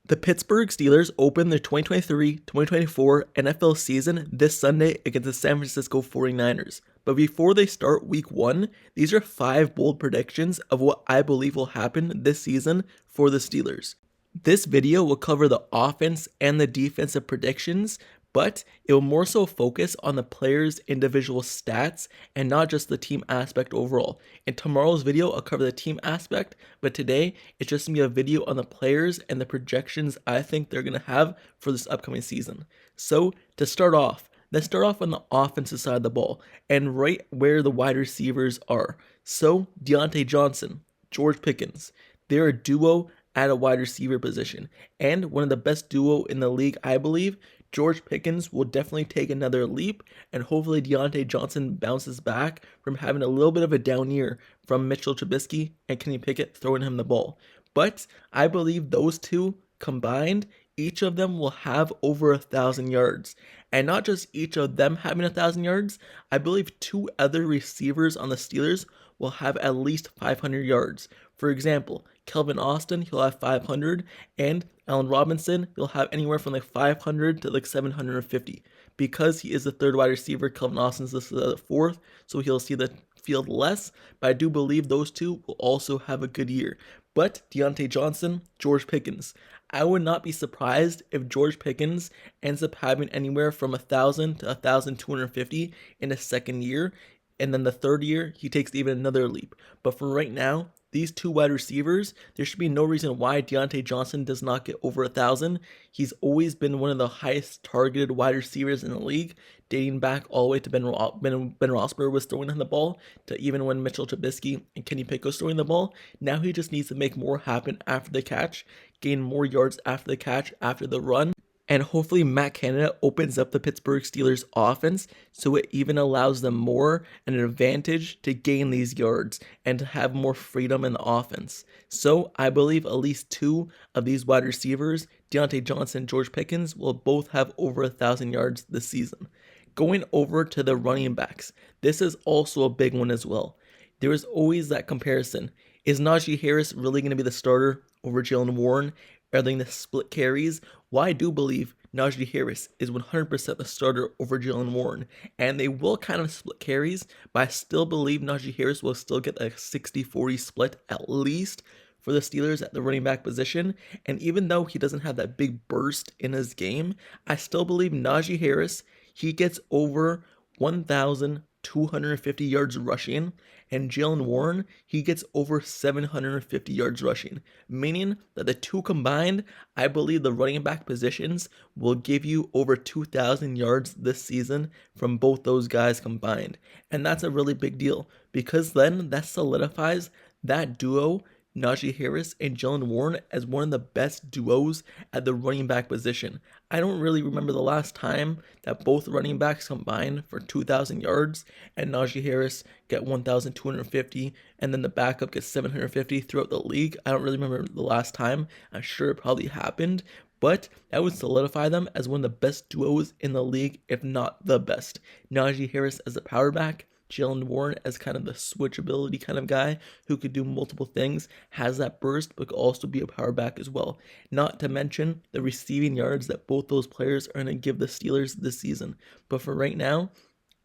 The Pittsburgh Steelers open their 2023-2024 NFL season this Sunday against the San Francisco 49ers. But before they start week 1, these are 5 bold predictions of what I believe will happen this season for the Steelers. This video will cover the offense and the defensive predictions, but it will more so focus on the players' individual stats and not just the team aspect overall. In tomorrow's video, I'll cover the team aspect, but today it's just going to be a video on the players and the projections I think they're going to have for this upcoming season. So to start off, let's start off on the offensive side of the ball and right where the wide receivers are. So Diontae Johnson, George Pickens, they're a duo at a wide receiver position and one of the best duo in the league, I believe. George Pickens will definitely take another leap, and hopefully Diontae Johnson bounces back from having a little bit of a down year from Mitchell Trubisky and Kenny Pickett throwing him the ball. But I believe those two combined, each of them will have over 1,000 yards. And not just each of them having 1,000 yards, I believe 2 other receivers on the Steelers will have at least 500 yards. For example, Kelvin Austin, he'll have 500, and Allen Robinson, he'll have anywhere from like 500 to like 750. Because he is the third wide receiver, Kelvin Austin's the fourth, so he'll see the field less, but I do believe those two will also have a good year. But Diontae Johnson, George Pickens, I would not be surprised if George Pickens ends up having anywhere from 1,000 to 1,250 in his second year, and then the third year, he takes even another leap. But for right now, these 2 wide receivers, there should be no reason why Diontae Johnson does not get over 1,000. He's always been one of the highest targeted wide receivers in the league, dating back all the way to Ben Roethlisberger was throwing him the ball, to even when Mitchell Trubisky and Kenny Pickett was throwing the ball. Now he just needs to make more happen after the catch, gain more yards after the catch, after the run. And hopefully Matt Canada opens up the Pittsburgh Steelers offense so it even allows them more an advantage to gain these yards and to have more freedom in the offense. So I believe at least 2 of these wide receivers, Diontae Johnson and George Pickens, will both have over 1,000 yards this season. Going over to the running backs, this is also a big one as well. There is always that comparison. Is Najee Harris really going to be the starter over Jaylen Warren? Are they going to split carries? Well, I do believe Najee Harris is 100% the starter over Jaylen Warren, and they will kind of split carries, but I still believe Najee Harris will still get a 60-40 split at least for the Steelers at the running back position. And even though he doesn't have that big burst in his game, I still believe Najee Harris, he gets over 1,250 yards rushing, and Jaylen Warren, he gets over 750 yards rushing, meaning that the 2 combined, I believe the running back positions will give you over 2,000 yards this season from both those guys combined. And that's a really big deal, because then that solidifies that duo, Najee Harris and Jaylen Warren, as one of the best duos at the running back position. I don't really remember the last time that both running backs combined for 2,000 yards and Najee Harris get 1,250 and then the backup gets 750 throughout the league. I don't really remember the last time. I'm sure it probably happened, but that would solidify them as one of the best duos in the league, if not the best. Najee Harris as a power back, Jaylen Warren as kind of the switchability kind of guy who could do multiple things, has that burst, but could also be a power back as well. Not to mention the receiving yards that both those players are going to give the Steelers this season. But for right now,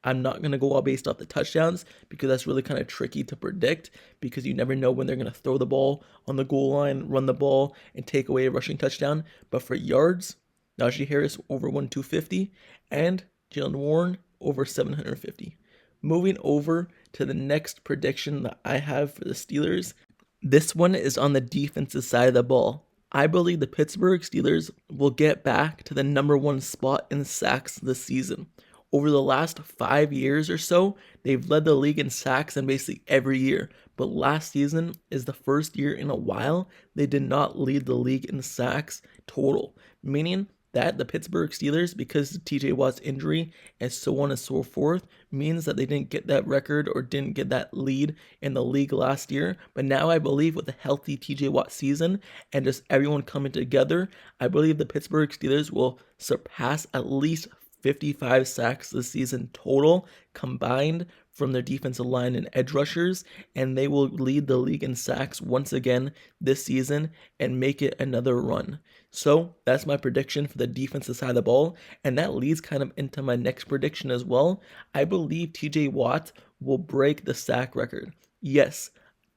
I'm not going to go all based off the touchdowns because that's really kind of tricky to predict because you never know when they're going to throw the ball on the goal line, run the ball, and take away a rushing touchdown. But for yards, Najee Harris over 1,250 and Jaylen Warren over 750. Moving over to the next prediction that I have for the Steelers, this one is on the defensive side of the ball. I believe the Pittsburgh Steelers will get back to the number 1 spot in sacks this season. Over the last 5 years or so, they've led the league in sacks in basically every year. But last season is the first year in a while they did not lead the league in sacks total, meaning that the Pittsburgh Steelers, because of TJ Watt's injury and so on and so forth, means that they didn't get that record or didn't get that lead in the league last year. But now I believe with a healthy TJ Watt season and just everyone coming together, I believe the Pittsburgh Steelers will surpass at least 55 sacks this season total combined from their defensive line and edge rushers, and they will lead the league in sacks once again this season and make it another run. So that's my prediction for the defensive side of the ball, and that leads kind of into my next prediction as well. I believe TJ Watt will break the sack record. Yes,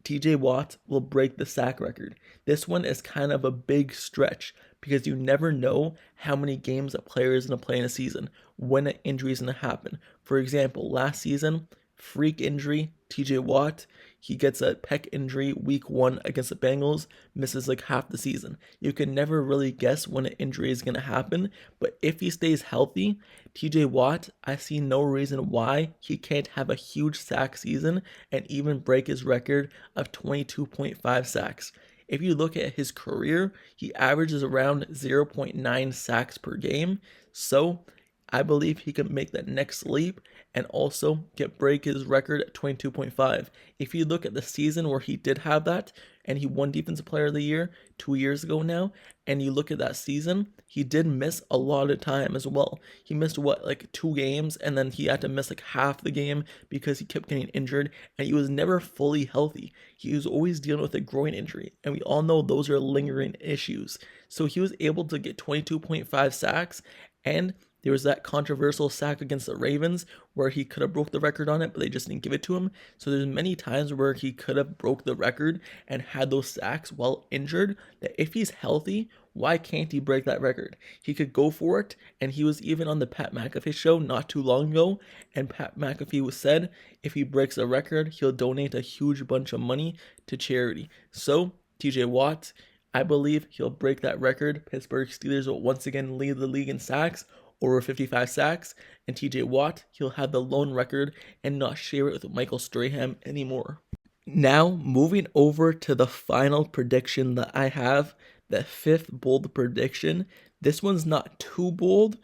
TJ Watt will break the sack record. This one is kind of a big stretch because you never know how many games a player is going to play in a season, when an injury is going to happen. For example, last season, freak injury, TJ Watt, he gets a pec injury week 1 against the Bengals, misses like half the season. You can never really guess when an injury is going to happen, but if he stays healthy, TJ Watt, I see no reason why he can't have a huge sack season and even break his record of 22.5 sacks. If you look at his career, he averages around 0.9 sacks per game, so I believe he can make that next leap and also break his record at 22.5. If you look at the season where he did have that, and he won Defensive Player of the Year 2 years ago now, and you look at that season, he did miss a lot of time as well. He missed, like 2 games, and then he had to miss like half the game because he kept getting injured, and he was never fully healthy. He was always dealing with a groin injury, and we all know those are lingering issues. So he was able to get 22.5 sacks, and there was that controversial sack against the Ravens where he could have broke the record on it, but they just didn't give it to him. So there's many times where he could have broke the record and had those sacks while injured, that if he's healthy, why can't he break that record? He could go for it, and he was even on the Pat McAfee show not too long ago, and Pat McAfee said if he breaks a record, he'll donate a huge bunch of money to charity. So, TJ Watt, I believe he'll break that record. Pittsburgh Steelers will once again lead the league in sacks, over 55 sacks, and TJ Watt, he'll have the lone record and not share it with Michael Strahan anymore. Now, moving over to the final prediction that I have, the 5th bold prediction. This one's not too bold,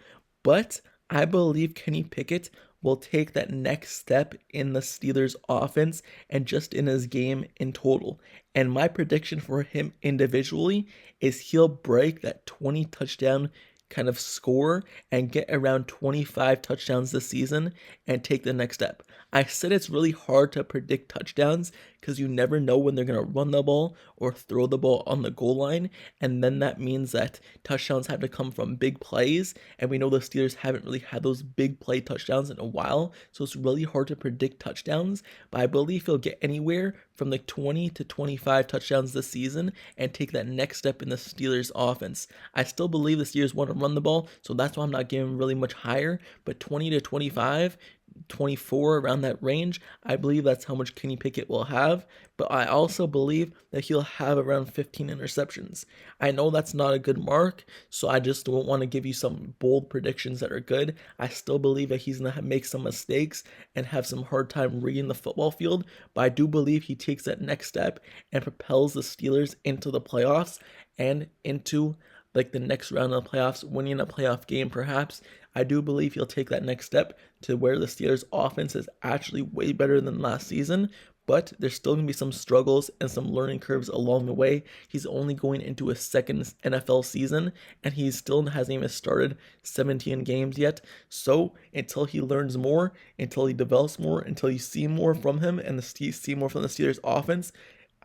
but I believe Kenny Pickett will take that next step in the Steelers offense and just in his game in total. And my prediction for him individually is he'll break that 20 touchdown kind of score and get around 25 touchdowns this season and take the next step. I said it's really hard to predict touchdowns because you never know when they're going to run the ball or throw the ball on the goal line, and then that means that touchdowns have to come from big plays, and we know the Steelers haven't really had those big play touchdowns in a while, so it's really hard to predict touchdowns, but I believe he'll get anywhere from like 20 to 25 touchdowns this season and take that next step in the Steelers offense. I still believe the Steelers want to run the ball, so that's why I'm not giving really much higher, but 20 to 25, 24, around that range, I believe that's how much Kenny Pickett will have, but I also believe that he'll have around 15 interceptions. I know that's not a good mark, so I just don't want to give you some bold predictions that are good. I still believe that he's going to make some mistakes and have some hard time reading the football field, but I do believe he takes that next step and propels the Steelers into the playoffs and into like the next round of the playoffs, winning a playoff game perhaps. I do believe he'll take that next step to where the Steelers offense is actually way better than last season, but there's still going to be some struggles and some learning curves along the way. He's only going into his second NFL season, and he still hasn't even started 17 games yet. So until he learns more, until he develops more, until you see more from him and see more from the Steelers offense,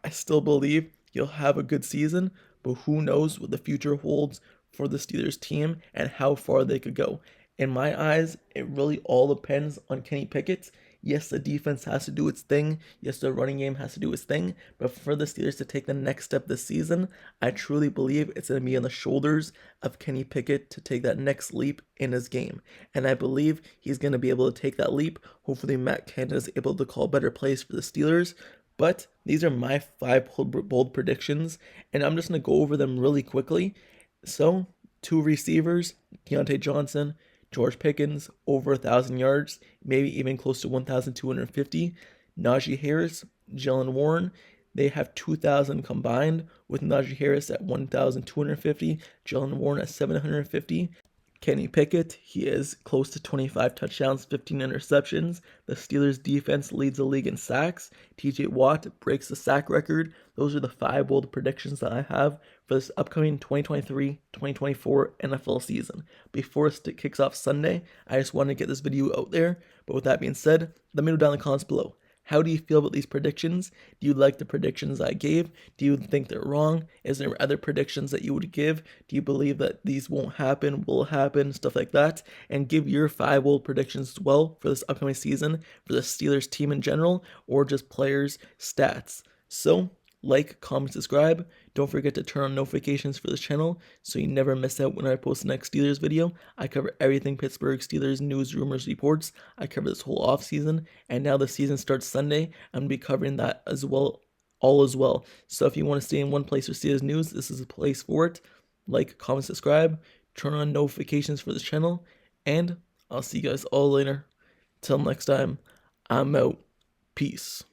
I still believe he'll have a good season, but who knows what the future holds for the Steelers team and how far they could go. In my eyes, it really all depends on Kenny Pickett. Yes, the defense has to do its thing. Yes, the running game has to do its thing. But for the Steelers to take the next step this season, I truly believe it's going to be on the shoulders of Kenny Pickett to take that next leap in his game. And I believe he's going to be able to take that leap. Hopefully, Matt Canada is able to call better plays for the Steelers. But these are my 5 bold predictions, and I'm just going to go over them really quickly. So, 2 receivers, Deontay Johnson, George Pickens, over 1,000 yards, maybe even close to 1,250. Najee Harris, Jalen Warren, they have 2,000 combined, with Najee Harris at 1,250, Jalen Warren at 750. Kenny Pickett, he is close to 25 touchdowns, 15 interceptions. The Steelers defense leads the league in sacks. TJ Watt breaks the sack record. Those are the 5 bold predictions that I have for this upcoming 2023-2024 NFL season. Before it kicks off Sunday, I just wanted to get this video out there. But with that being said, let me know down in the comments below. How do you feel about these predictions? Do you like the predictions I gave? Do you think they're wrong? Is there other predictions that you would give? Do you believe that these won't happen, will happen, stuff like that? And give your 5 bold predictions as well for this upcoming season, for the Steelers team in general, or just players' stats. So, like, comment, subscribe. Don't forget to turn on notifications for this channel so you never miss out when I post the next Steelers video. I cover everything Pittsburgh Steelers news, rumors, reports. I cover this whole offseason, and now the season starts Sunday. I'm going to be covering that as well, all as well. So if you want to stay in one place for Steelers news, this is a place for it. Like, comment, subscribe, turn on notifications for this channel, and I'll see you guys all later. Till next time, I'm out. Peace.